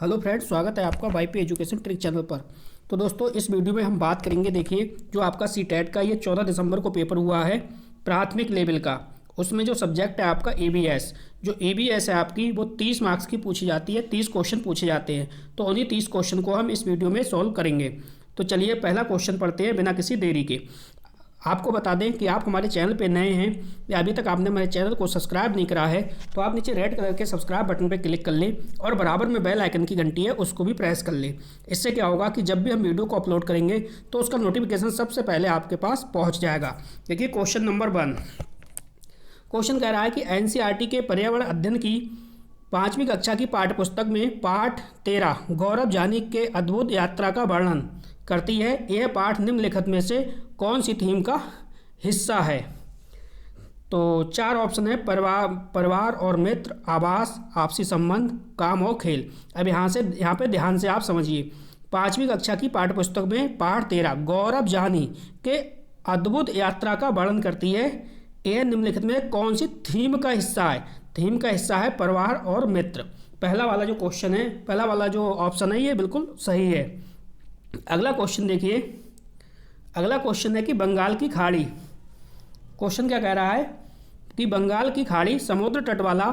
Hello friends, स्वागत है आपका वाईपी एजुकेशन ट्रिक चैनल पर। तो दोस्तों, इस वीडियो में हम बात करेंगे। देखिए, जो आपका सीटेट का ये 14 दिसंबर को पेपर हुआ है प्राथमिक लेवल का, उसमें जो सब्जेक्ट है आपका एबीएस, जो एबीएस है आपकी वो 30 मार्क्स की पूछी जाती है, 30 क्वेश्चन पूछे जाते हैं। तो उन्हीं 30 क्वेश्चन को हम इस वीडियो में सॉल्व करेंगे। तो चलिए पहला क्वेश्चन पढ़ते हैं बिना किसी देरी के। आपको बता दें कि आप हमारे चैनल पे नए हैं या अभी तक आपने हमारे चैनल को सब्सक्राइब नहीं करा है, तो आप नीचे रेड कलर के सब्सक्राइब बटन पे क्लिक कर लें और बराबर में बेल आइकन की घंटी है उसको भी प्रेस कर लें। इससे क्या होगा कि जब भी हम वीडियो को अपलोड करेंगे तो उसका नोटिफिकेशन सबसे पहले आपके पास पहुँच जाएगा। देखिए क्वेश्चन नंबर 1। क्वेश्चन कह रहा है कि एनसीईआरटी के पर्यावरण अध्ययन की 5वीं कक्षा की पाठ्यपुस्तक में पाठ 13 गौरव जानी के अद्भुत यात्रा का वर्णन करती है। यह पाठ निम्नलिखित में से कौन सी थीम का हिस्सा है? तो 4 ऑप्शन है, परिवार और मित्र, आवास, आपसी संबंध, काम और खेल। अब यहाँ पे ध्यान से आप समझिए। 5वीं कक्षा की पाठ्यपुस्तक में पाठ 13 गौरव जानी के अद्भुत यात्रा का वर्णन करती है। यह निम्नलिखित में कौन सी थीम का हिस्सा है? थीम का हिस्सा है परिवार और मित्र। पहला वाला जो क्वेश्चन है, पहला वाला जो ऑप्शन है, ये बिल्कुल सही है। अगला क्वेश्चन देखिए। अगला क्वेश्चन है कि बंगाल की खाड़ी। क्वेश्चन क्या कह रहा है कि बंगाल की खाड़ी समुद्र तट वाला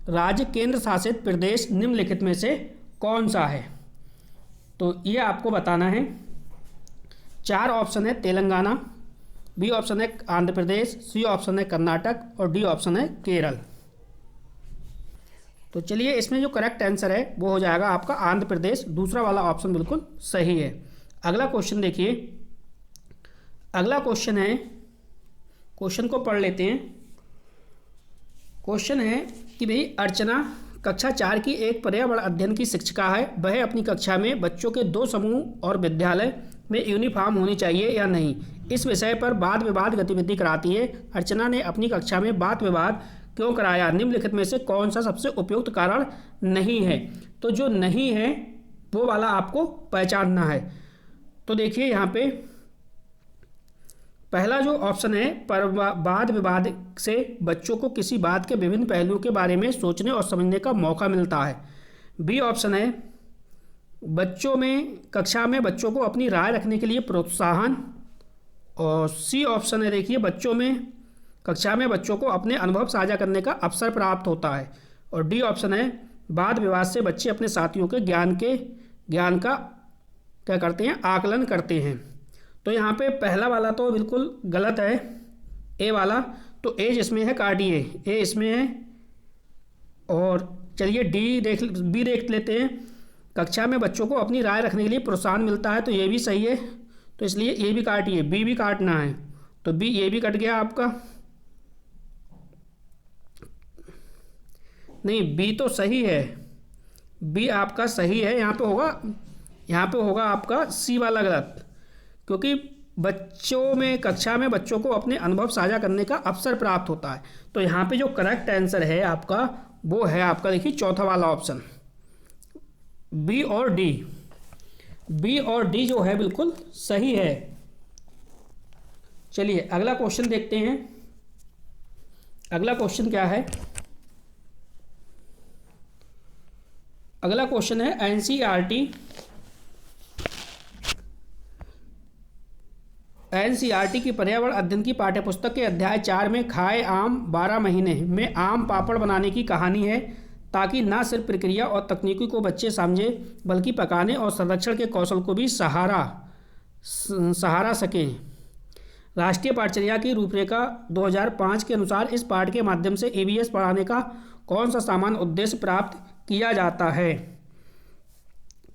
राज्य केंद्र शासित प्रदेश निम्नलिखित में से कौन सा है? तो ये आपको बताना है। 4 ऑप्शन है, तेलंगाना, बी ऑप्शन है आंध्र प्रदेश, सी ऑप्शन है कर्नाटक और डी ऑप्शन है केरल। तो चलिए, इसमें जो करेक्ट आंसर है वो हो जाएगा आपका आंध्र प्रदेश। दूसरा वाला ऑप्शन बिल्कुल सही है। अगला क्वेश्चन देखिए। अगला क्वेश्चन है, क्वेश्चन को पढ़ लेते हैं। क्वेश्चन है कि भाई अर्चना कक्षा 4 की एक पर्यावरण अध्ययन की शिक्षिका है। वह अपनी कक्षा में बच्चों के 2 समूह और विद्यालय में यूनिफॉर्म होनी चाहिए या नहीं, इस विषय पर वाद विवाद गतिविधि कराती है। अर्चना ने अपनी कक्षा में वाद विवाद क्यों कराया? निम्नलिखित में से कौन सा सबसे उपयुक्त कारण नहीं है? तो जो नहीं है वो वाला आपको पहचानना है। तो देखिए यहाँ पे पहला जो ऑप्शन है, वाद विवाद से बच्चों को किसी बात के विभिन्न पहलुओं के बारे में सोचने और समझने का मौका मिलता है। बी ऑप्शन है, कक्षा में बच्चों को अपनी राय रखने के लिए प्रोत्साहन। और सी ऑप्शन है, देखिए, कक्षा में बच्चों को अपने अनुभव साझा करने का अवसर प्राप्त होता है। और डी ऑप्शन है, वाद विवाद से बच्चे अपने साथियों के ज्ञान का क्या करते हैं? आकलन करते हैं। तो यहाँ पे पहला वाला तो बिल्कुल गलत है, ए वाला। तो ए जिसमें है काटिए, ए इसमें है। और चलिए बी देख लेते हैं। कक्षा में बच्चों को अपनी राय रखने के लिए प्रोत्साहन मिलता है, तो ये भी सही है। तो इसलिए ए भी काटिए, बी भी काटना है। तो बी, ये भी कट गया आपका। नहीं, बी तो सही है, बी आपका सही है। यहाँ पे होगा आपका सी वाला गलत, क्योंकि कक्षा में बच्चों को अपने अनुभव साझा करने का अवसर प्राप्त होता है। तो यहाँ पे जो करेक्ट आंसर है आपका वो है आपका, देखिए, चौथा वाला ऑप्शन, बी और डी। बी और डी जो है बिल्कुल सही है। चलिए अगला क्वेश्चन देखते हैं। अगला क्वेश्चन क्या है? अगला क्वेश्चन है एनसीईआरटी की पर्यावरण अध्ययन की पाठ्यपुस्तक के अध्याय 4 में खाए आम 12 महीने में आम पापड़ बनाने की कहानी है, ताकि न सिर्फ प्रक्रिया और तकनीकी को बच्चे समझे बल्कि पकाने और संरक्षण के कौशल को भी सहारा सकें। राष्ट्रीय पाठचर्या की रूपरेखा 2005 के अनुसार इस पाठ के माध्यम से एबीएस पढ़ाने का कौन सा सामान्य उद्देश्य प्राप्त किया जाता है?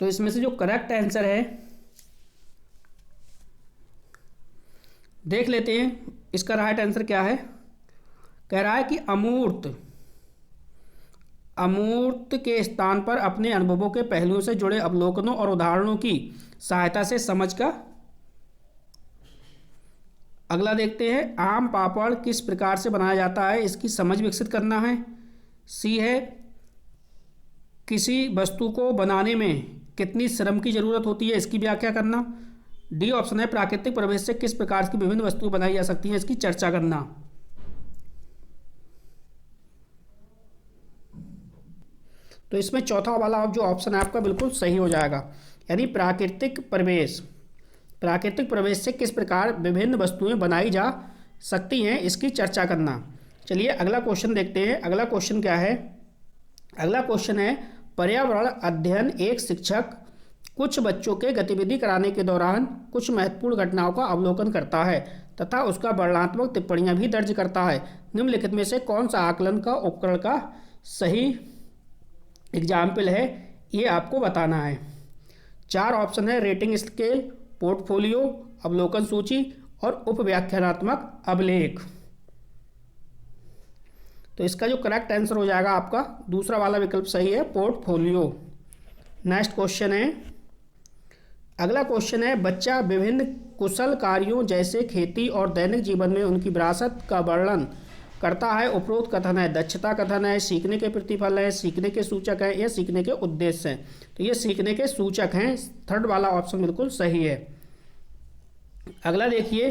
तो इसमें से जो करेक्ट आंसर है देख लेते हैं। इसका राइट आंसर क्या है? कह रहा है कि अमूर्त के स्थान पर अपने अनुभवों के पहलुओं से जुड़े अवलोकनों और उदाहरणों की सहायता से समझ का। अगला देखते हैं, आम पापड़ किस प्रकार से बनाया जाता है, इसकी समझ विकसित करना है। सी है, किसी वस्तु को बनाने में कितनी श्रम की जरूरत होती है, इसकी व्याख्या करना। डी ऑप्शन है, प्राकृतिक परिवेश से किस प्रकार की विभिन्न वस्तुएं बनाई जा सकती हैं, इसकी चर्चा करना। तो इसमें चौथा वाला जो ऑप्शन है आपका बिल्कुल सही हो जाएगा, यानी प्राकृतिक प्रवेश। प्राकृतिक प्रवेश से किस प्रकार विभिन्न वस्तुएं बनाई जा सकती हैं, इसकी चर्चा करना। चलिए अगला क्वेश्चन देखते हैं। अगला क्वेश्चन क्या है? अगला क्वेश्चन है, पर्यावरण अध्ययन एक शिक्षक कुछ बच्चों के गतिविधि कराने के दौरान कुछ महत्वपूर्ण घटनाओं का अवलोकन करता है तथा उसका वर्णनात्मक टिप्पणियां भी दर्ज करता है। निम्नलिखित में से कौन सा आकलन का उपकरण का सही एग्जाम्पल है, ये आपको बताना है। 4 ऑप्शन है, रेटिंग स्केल, पोर्टफोलियो, अवलोकन सूची और उपव्याख्यानात्मक अभिलेख। तो इसका जो करेक्ट आंसर हो जाएगा आपका दूसरा वाला विकल्प सही है, पोर्टफोलियो। नेक्स्ट क्वेश्चन है, अगला क्वेश्चन है, बच्चा विभिन्न कुशल कार्यों जैसे खेती और दैनिक जीवन में उनकी विरासत का वर्णन करता है। उपरोक्त कथन है दक्षता कथन है, सीखने के प्रतिफल है, सीखने के सूचक है या सीखने के उद्देश्य हैं। तो ये सीखने के सूचक हैं, थर्ड वाला ऑप्शन बिल्कुल सही है। अगला देखिए,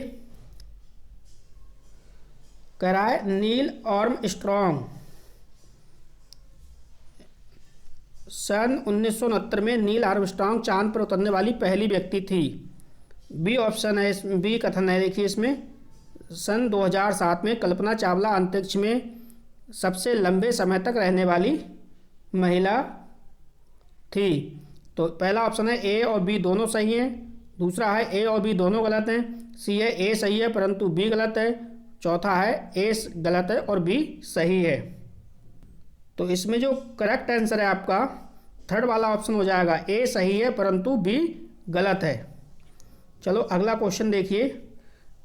कह रहा है नील आर्मस्ट्रॉन्ग सन 1969 में नील आर्मस्ट्रॉन्ग चांद पर उतरने वाली पहली व्यक्ति थी। बी ऑप्शन है, बी कथन है देखिए इसमें, सन 2007 में कल्पना चावला अंतरिक्ष में सबसे लंबे समय तक रहने वाली महिला थी। तो पहला ऑप्शन है ए और बी दोनों सही हैं, दूसरा है ए और बी दोनों गलत हैं, सी है ए सही है परंतु बी गलत है, चौथा है ए गलत है और बी सही है। तो इसमें जो करेक्ट आंसर है आपका थर्ड वाला ऑप्शन हो जाएगा, ए सही है परंतु बी गलत है। चलो अगला क्वेश्चन देखिए।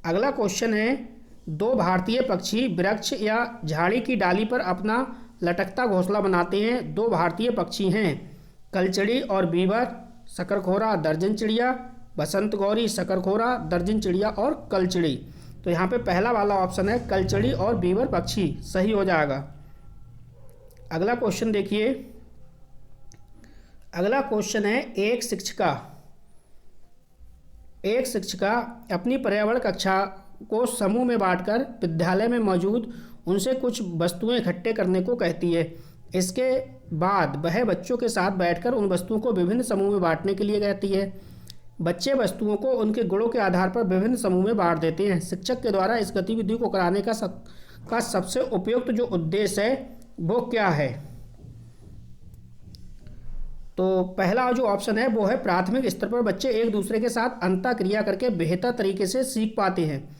अगला क्वेश्चन है, 2 भारतीय पक्षी वृक्ष या झाड़ी की डाली पर अपना लटकता घोंसला बनाते हैं। 2 भारतीय पक्षी हैं, कलचड़ी और बीवर, शकरखोरा, दर्जन चिड़िया, बसंत गौरी, शकरखोरा, दर्जन चिड़िया और कलचड़ी। तो यहाँ पे पहला वाला ऑप्शन है कलचड़ी और बीवर पक्षी सही हो जाएगा। अगला क्वेश्चन देखिए। अगला क्वेश्चन है, एक शिक्षिका अपनी पर्यावरण कक्षा को समूह में बांटकर विद्यालय में मौजूद उनसे कुछ वस्तुएं इकट्ठे करने को कहती है। इसके बाद वह बच्चों के साथ बैठकर उन वस्तुओं को विभिन्न समूह में बांटने के लिए कहती है। बच्चे वस्तुओं को उनके गुणों के आधार पर विभिन्न समूह में बांट देते हैं। शिक्षक के द्वारा इस गतिविधि को कराने का सबसे उपयुक्त जो उद्देश्य है वो क्या है? तो पहला जो ऑप्शन है वो है प्राथमिक स्तर पर बच्चे एक दूसरे के साथ अंतःक्रिया करके बेहतर तरीके से सीख पाते हैं।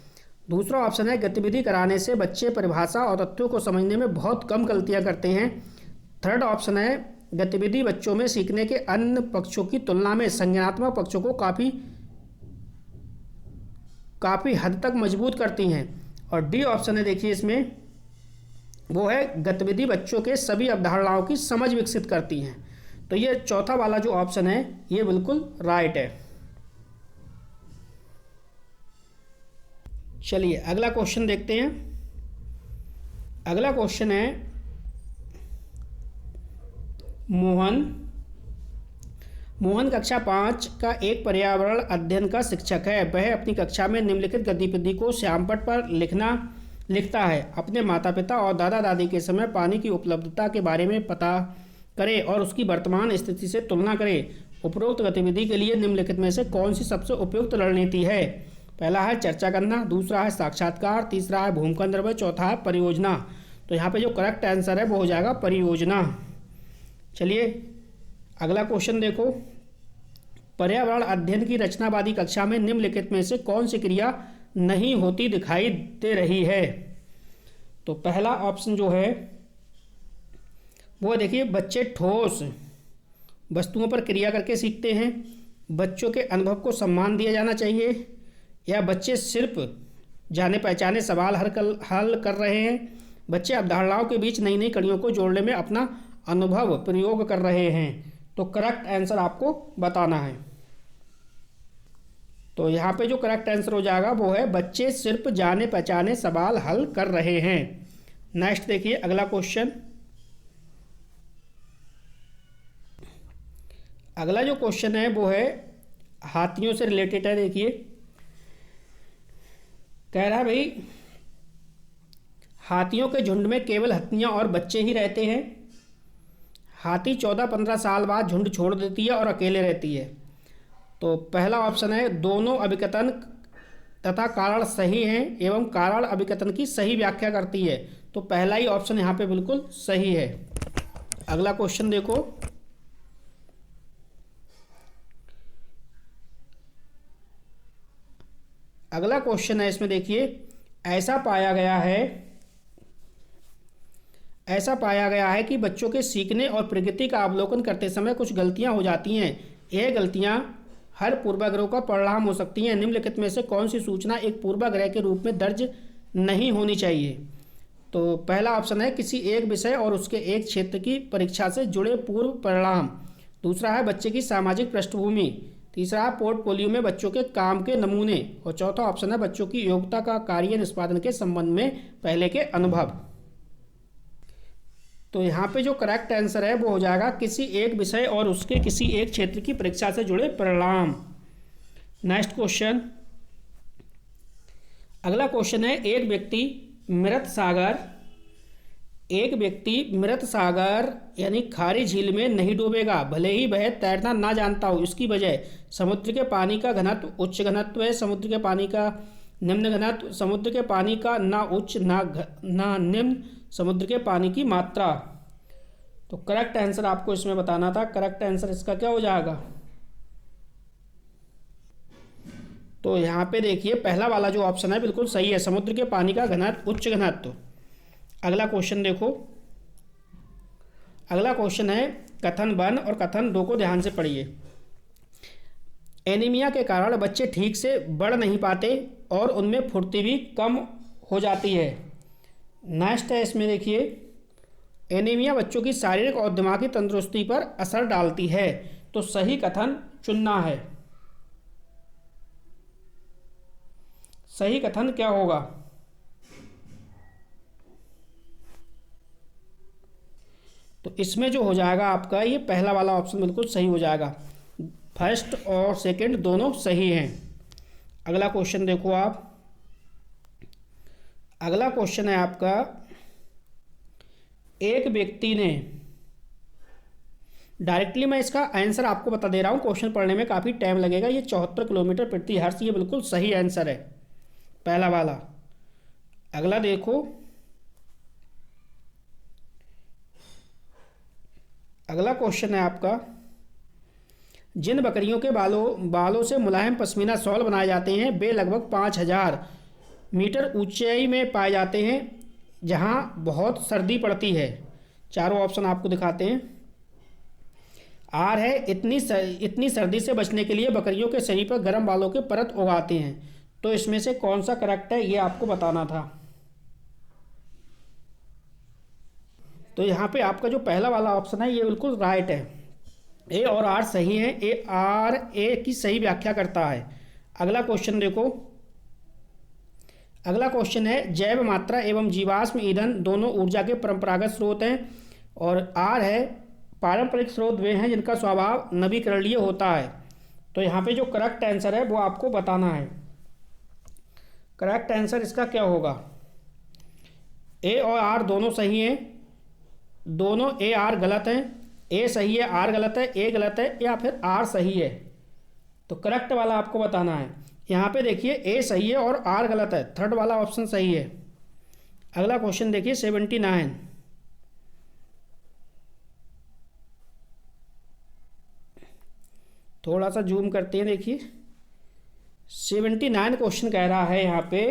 दूसरा ऑप्शन है गतिविधि कराने से बच्चे परिभाषा और तथ्यों को समझने में बहुत कम गलतियां करते हैं। थर्ड ऑप्शन है गतिविधि बच्चों में सीखने के अन्य पक्षों की तुलना में संज्ञानात्मक पक्षों को काफ़ी हद तक मजबूत करती हैं। और डी ऑप्शन है देखिए इसमें, वो है गतिविधि बच्चों के सभी अवधारणाओं की समझ विकसित करती हैं। तो ये चौथा वाला जो ऑप्शन है ये बिल्कुल राइट है। चलिए अगला क्वेश्चन देखते हैं। अगला क्वेश्चन है, मोहन कक्षा 5 का एक पर्यावरण अध्ययन का शिक्षक है। वह अपनी कक्षा में निम्नलिखित गतिविधि को श्यामपट्ट पर लिखता है। अपने माता पिता और दादा दादी के समय पानी की उपलब्धता के बारे में पता करे और उसकी वर्तमान स्थिति से तुलना करे। उपरोक्त गतिविधि के लिए निम्नलिखित में से कौन सी सबसे उपयुक्त रणनीति है? पहला है चर्चा करना, दूसरा है साक्षात्कार, तीसरा है भूमिका निर्वहन, चौथा है परियोजना। तो यहाँ पे जो करेक्ट आंसर है वो हो जाएगा परियोजना। चलिए अगला क्वेश्चन देखो। पर्यावरण अध्ययन की रचनावादी कक्षा में निम्नलिखित में से कौन सी क्रिया नहीं होती दिखाई दे रही है? तो पहला ऑप्शन जो है वो देखिए, बच्चे ठोस वस्तुओं पर क्रिया करके सीखते हैं, बच्चों के अनुभव को सम्मान दिया जाना चाहिए, या बच्चे सिर्फ जाने पहचाने सवाल हल कर रहे हैं, बच्चे अवधारणाओं के बीच नई नई कड़ियों को जोड़ने में अपना अनुभव प्रयोग कर रहे हैं। तो करेक्ट आंसर आपको बताना है। तो यहाँ पे जो करेक्ट आंसर हो जाएगा वो है बच्चे सिर्फ जाने पहचाने सवाल हल कर रहे हैं। नेक्स्ट देखिए अगला क्वेश्चन। अगला जो क्वेश्चन है वो है हाथियों से रिलेटेड है। देखिए कह रहा है भाई, हाथियों के झुंड में केवल हत्तियां और बच्चे ही रहते हैं। हाथी 14-15 साल बाद झुंड छोड़ देती है और अकेले रहती है। तो पहला ऑप्शन है दोनों अभिकथन तथा कारण सही हैं एवं कारण अभिकथन की सही व्याख्या करती है। तो पहला ही ऑप्शन यहाँ पे बिल्कुल सही है। अगला क्वेश्चन देखो, अगला क्वेश्चन है इसमें देखिए, ऐसा पाया गया है कि बच्चों के सीखने और प्रगति का अवलोकन करते समय कुछ गलतियां हो जाती हैं। यह गलतियां हर पूर्वाग्रह का परिणाम हो सकती हैं। निम्नलिखित में से कौन सी सूचना एक पूर्वाग्रह के रूप में दर्ज नहीं होनी चाहिए? तो पहला ऑप्शन है किसी एक विषय और उसके एक क्षेत्र की परीक्षा से जुड़े पूर्व परिणाम। दूसरा है बच्चे की सामाजिक पृष्ठभूमि। तीसरा है पोर्टफोलियो में बच्चों के काम के नमूने। और चौथा ऑप्शन है बच्चों की योग्यता का कार्य निष्पादन के संबंध में पहले के अनुभव। तो यहाँ पे जो करेक्ट आंसर है वो हो जाएगा किसी एक विषय और उसके किसी एक क्षेत्र की परीक्षा से जुड़े परिणाम। नेक्स्ट क्वेश्चन, अगला क्वेश्चन है एक व्यक्ति मृत सागर यानी खारी झील में नहीं डूबेगा भले ही वह तैरना ना जानता हो। इसकी वजह समुद्र के पानी का घनत्व उच्च घनत्व है, समुद्र के पानी का निम्न घनत्व, समुद्र के पानी का ना उच्च ना निम्न, समुद्र के पानी की मात्रा। तो करेक्ट आंसर आपको इसमें बताना था। करेक्ट आंसर इसका क्या हो जाएगा? तो यहाँ पे देखिए पहला वाला जो ऑप्शन है बिल्कुल सही है, समुद्र के पानी का घनत्व उच्च घनत्व। अगला क्वेश्चन देखो, अगला क्वेश्चन है कथन 1 और कथन 2 को ध्यान से पढ़िए। एनीमिया के कारण बच्चे ठीक से बढ़ नहीं पाते और उनमें फुर्ती भी कम हो जाती है। नेक्स्ट है इसमें देखिए, एनीमिया बच्चों की शारीरिक और दिमागी तंदुरुस्ती पर असर डालती है। तो सही कथन चुनना है। सही कथन क्या होगा? तो इसमें जो हो जाएगा आपका ये पहला वाला ऑप्शन बिल्कुल सही हो जाएगा। फर्स्ट और सेकंड दोनों सही हैं। अगला क्वेश्चन देखो आप, अगला क्वेश्चन है आपका एक व्यक्ति ने, डायरेक्टली मैं इसका आंसर आपको बता दे रहा हूँ, क्वेश्चन पढ़ने में काफ़ी टाइम लगेगा। ये 74 किलोमीटर प्रति हर्ष, ये बिल्कुल सही आंसर है पहला वाला। अगला देखो, अगला क्वेश्चन है आपका जिन बकरियों के बालों से मुलायम पश्मीना शॉल बनाए जाते हैं वे लगभग 5000 मीटर ऊंचाई में पाए जाते हैं जहां बहुत सर्दी पड़ती है। चारों ऑप्शन आपको दिखाते हैं। आर है इतनी सर्दी से बचने के लिए बकरियों के शरीर पर गर्म बालों के परत उगाते हैं। तो इसमें से कौन सा करेक्ट है ये आपको बताना था। तो यहाँ पे आपका जो पहला वाला ऑप्शन है ये बिल्कुल राइट है। ए और आर सही है। ए की सही व्याख्या करता है। अगला क्वेश्चन देखो, अगला क्वेश्चन है जैव मात्रा एवं जीवाश्म ईंधन दोनों ऊर्जा के परंपरागत स्रोत हैं। और आर है पारंपरिक स्रोत वे हैं जिनका स्वभाव नवीकरणीय होता है। तो यहाँ पे जो करेक्ट आंसर है वो आपको बताना है। करेक्ट आंसर इसका क्या होगा? ए और आर दोनों सही हैं, दोनों ए आर गलत हैं। ए सही है, आर गलत है, ए गलत है या फिर आर सही है। तो करेक्ट वाला आपको बताना है। यहाँ पे देखिए ए सही है और आर गलत है, थर्ड वाला ऑप्शन सही है। अगला क्वेश्चन देखिए 79, थोड़ा सा जूम करते हैं। देखिए 79 क्वेश्चन कह रहा है यहाँ पे,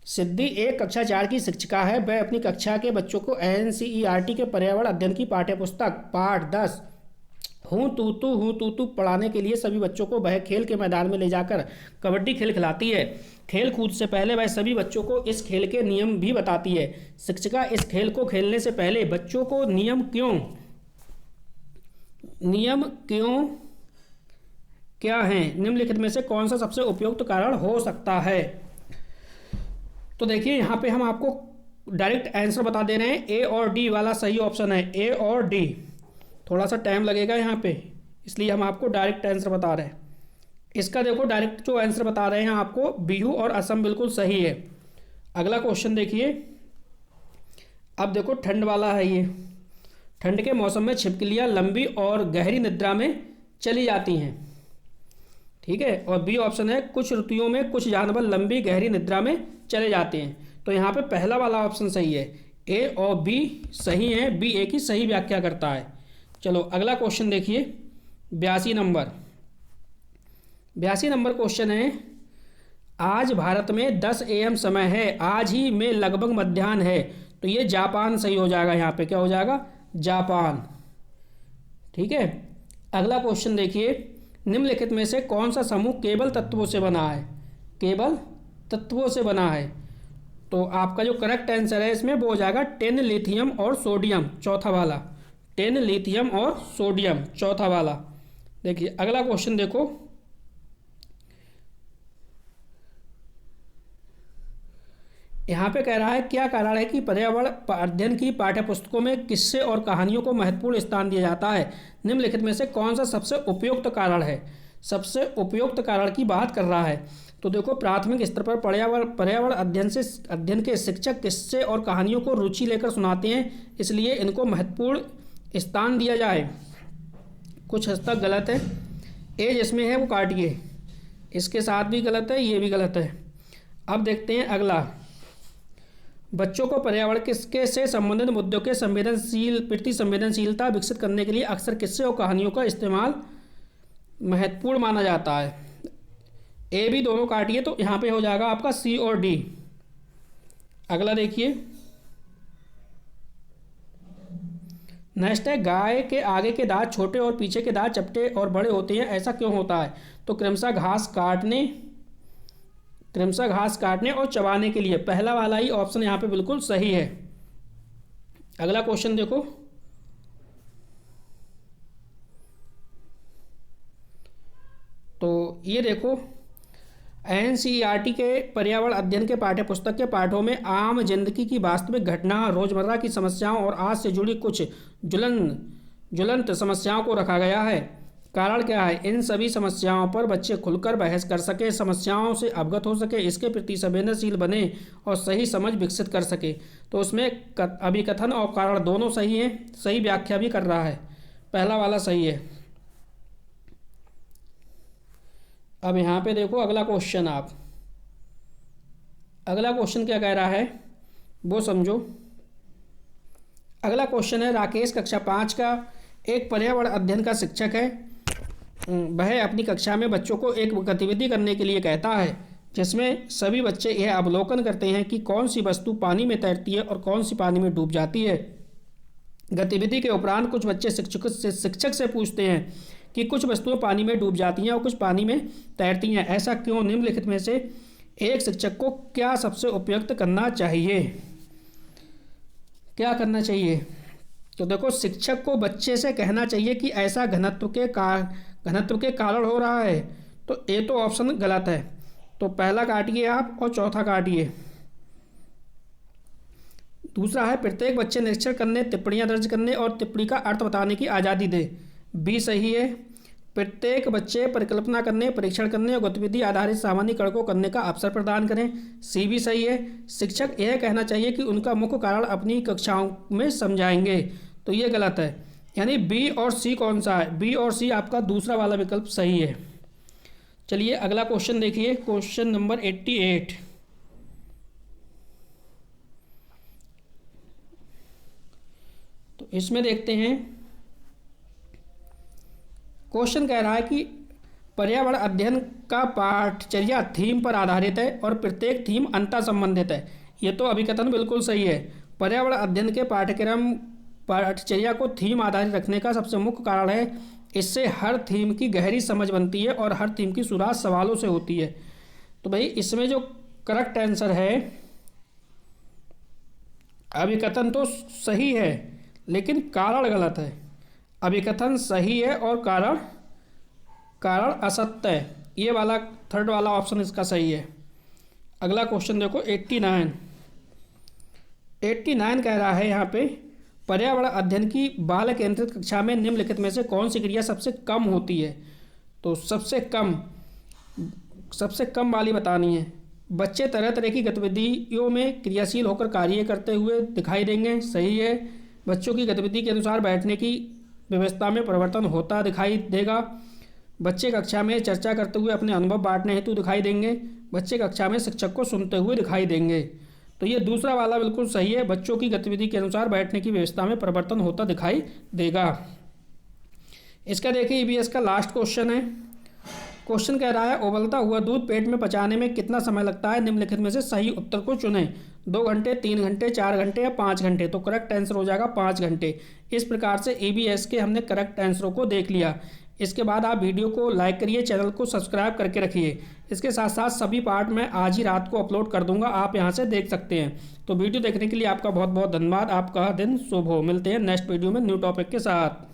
सिद्धि एक कक्षा 4 की शिक्षिका है। वह अपनी कक्षा के बच्चों को NCERT के पर्यावरण अध्ययन की पाठ्यपुस्तक पाठ 10 हूँ तू तू पढ़ाने के लिए सभी बच्चों को वह खेल के मैदान में ले जाकर कबड्डी खेल खिलाती है। खेल कूद से पहले वह सभी बच्चों को इस खेल के नियम भी बताती है। शिक्षिका इस खेल को खेलने से पहले बच्चों को नियम क्यों क्या हैं? निम्नलिखित में से कौन सा सबसे उपयुक्त कारण हो सकता है? तो देखिए यहाँ पे हम आपको डायरेक्ट आंसर बता दे रहे हैं। ए और डी वाला सही ऑप्शन है, ए और डी। थोड़ा सा टाइम लगेगा यहाँ पे, इसलिए हम आपको डायरेक्ट आंसर बता रहे हैं। इसका देखो डायरेक्ट जो आंसर बता रहे हैं आपको, बिहू और असम बिल्कुल सही है। अगला क्वेश्चन देखिए, अब देखो ठंड वाला है ये। ठंड के मौसम में छिपकलियाँ लंबी और गहरी निद्रा में चली जाती हैं। ठीक है, और बी ऑप्शन है कुछ ऋतुओं में कुछ जानवर लंबी गहरी निद्रा में चले जाते हैं। तो यहाँ पे पहला वाला ऑप्शन सही है, ए और बी सही है, बी ए की सही व्याख्या करता है। चलो अगला क्वेश्चन देखिए, 82 नंबर क्वेश्चन है, आज भारत में 10 AM समय है, आज ही में लगभग मध्याह्न है। तो ये जापान सही हो जाएगा, यहाँ पे क्या हो जाएगा, जापान। ठीक है, अगला क्वेश्चन देखिए, निम्नलिखित में से कौन सा समूह केवल तत्वों से बना है, केवल तत्वों से बना है। तो आपका जो करेक्ट आंसर है इसमें वो हो जाएगा टिन, लिथियम और सोडियम, चौथा वाला, टिन, लिथियम और सोडियम, चौथा वाला। देखिए अगला क्वेश्चन देखो, यहाँ पे कह रहा है क्या कारण है कि पर्यावरण अध्ययन की पाठ्यपुस्तकों में किस्से और कहानियों को महत्वपूर्ण स्थान दिया जाता है। निम्नलिखित में से कौन सा सबसे उपयुक्त कारण है, सबसे उपयुक्त कारण की बात कर रहा है। तो देखो प्राथमिक स्तर पर पर्यावरण अध्ययन के शिक्षक किस्से और कहानियों को रुचि लेकर सुनाते हैं, इसलिए इनको महत्वपूर्ण स्थान दिया जाए। कुछ हद तक गलत है, ए जिसमें है वो काटिए, इसके साथ भी गलत है, ये भी गलत है। अब देखते हैं अगला, बच्चों को पर्यावरण के से संबंधित मुद्दों के प्रति संवेदनशीलता विकसित करने के लिए अक्सर किस्से और कहानियों का इस्तेमाल महत्वपूर्ण माना जाता है। ए भी दोनों काटिए, तो यहाँ पे हो जाएगा आपका सी और डी। अगला देखिए, नेक्स्ट है, गाय के आगे के दांत छोटे और पीछे के दांत चपटे और बड़े होते हैं, ऐसा क्यों होता है। तो क्रमशः घास काटने और चबाने के लिए, पहला वाला ही ऑप्शन यहाँ पे बिल्कुल सही है। अगला क्वेश्चन देखो, तो ये देखो एनसीईआरटी के पर्यावरण अध्ययन के पाठ्यपुस्तक के पाठों में आम जिंदगी की वास्तविक घटना, रोजमर्रा की समस्याओं और आज से जुड़ी कुछ ज्वलंत समस्याओं को रखा गया है। कारण क्या है, इन सभी समस्याओं पर बच्चे खुलकर बहस कर सके, समस्याओं से अवगत हो सके, इसके प्रति संवेदनशील बने और सही समझ विकसित कर सके। तो उसमें अभिकथन और कारण दोनों सही हैं, सही व्याख्या भी कर रहा है, पहला वाला सही है। अब यहाँ पे देखो अगला क्वेश्चन, अगला क्वेश्चन क्या कह रहा है वो समझो। अगला क्वेश्चन है, राकेश कक्षा 5 का एक पर्यावरण अध्ययन का शिक्षक है। वह अपनी कक्षा में बच्चों को एक गतिविधि करने के लिए कहता है, जिसमें सभी बच्चे यह अवलोकन करते हैं कि कौन सी वस्तु पानी में तैरती है और कौन सी पानी में डूब जाती है। गतिविधि के उपरांत कुछ बच्चे शिक्षक से पूछते हैं कि कुछ वस्तुएं पानी में डूब जाती हैं और कुछ पानी में तैरती हैं, ऐसा क्यों। निम्नलिखित में से एक शिक्षक को क्या सबसे उपयुक्त करना चाहिए, क्या करना चाहिए। तो देखो शिक्षक को बच्चे से कहना चाहिए कि ऐसा घनत्व के कारण हो रहा है। तो ए तो ऑप्शन गलत है, तो पहला काटिए आप और चौथा काटिए। दूसरा है, प्रत्येक बच्चे निरीक्षण करने, टिप्पणियां दर्ज करने और टिप्पणी का अर्थ बताने की आज़ादी दे, बी सही है। प्रत्येक बच्चे परिकल्पना करने, परीक्षण करने और गतिविधि आधारित सामान्यीकरण को करने का अवसर प्रदान करें, सी भी सही है। शिक्षक यह कहना चाहिए कि उनका मुख्य कारण अपनी कक्षाओं में समझाएंगे, तो ये गलत है। यानी बी और सी कौन सा है, बी और सी आपका दूसरा वाला विकल्प सही है। चलिए अगला क्वेश्चन देखिए, क्वेश्चन नंबर 88। तो इसमें देखते हैं, क्वेश्चन कह रहा है कि पर्यावरण अध्ययन का पाठचर्या थीम पर आधारित है और प्रत्येक थीम अंतर संबंधित है। ये तो अभिकथन बिल्कुल सही है। पर्यावरण अध्ययन के पाठचर्या को थीम आधारित रखने का सबसे मुख्य कारण है, इससे हर थीम की गहरी समझ बनती है और हर थीम की शुरुआत सवालों से होती है। तो भाई इसमें जो करेक्ट आंसर है, अभिकथन तो सही है लेकिन कारण गलत है। अभिकथन सही है और कारण असत्य है। ये वाला थर्ड वाला ऑप्शन इसका सही है। अगला क्वेश्चन देखो 89 कह रहा है यहाँ पे, पर्यावरण अध्ययन की बाल केंद्रित कक्षा में निम्नलिखित में से कौन सी क्रिया सबसे कम होती है। तो सबसे कम वाली बतानी है। बच्चे तरह तरह की गतिविधियों में क्रियाशील होकर कार्य करते हुए दिखाई देंगे, सही है। बच्चों की गतिविधि के अनुसार बैठने की व्यवस्था में परिवर्तन होता दिखाई देगा। बच्चे कक्षा में चर्चा करते हुए अपने अनुभव बांटने हेतु दिखाई देंगे। बच्चे कक्षा में शिक्षक को सुनते हुए दिखाई देंगे। तो ये दूसरा वाला बिल्कुल सही है, बच्चों की गतिविधि के अनुसार बैठने की व्यवस्था में परिवर्तन होता दिखाई देगा। इसका देखिए ईवीएस का लास्ट क्वेश्चन है। क्वेश्चन कह रहा है उबलता हुआ दूध पेट में पचाने में कितना समय लगता है, निम्नलिखित में से सही उत्तर को चुनें। 2 घंटे, 3 घंटे, 4 घंटे या 5 घंटे। तो करेक्ट आंसर हो जाएगा 5 घंटे। इस प्रकार से ईवीएस के हमने करेक्ट आंसरों को देख लिया। इसके बाद आप वीडियो को लाइक करिए, चैनल को सब्सक्राइब करके रखिए। इसके साथ साथ सभी पार्ट मैं आज ही रात को अपलोड कर दूंगा, आप यहाँ से देख सकते हैं। तो वीडियो देखने के लिए आपका बहुत बहुत धन्यवाद। आपका दिन शुभ हो। मिलते हैं नेक्स्ट वीडियो में न्यू टॉपिक के साथ।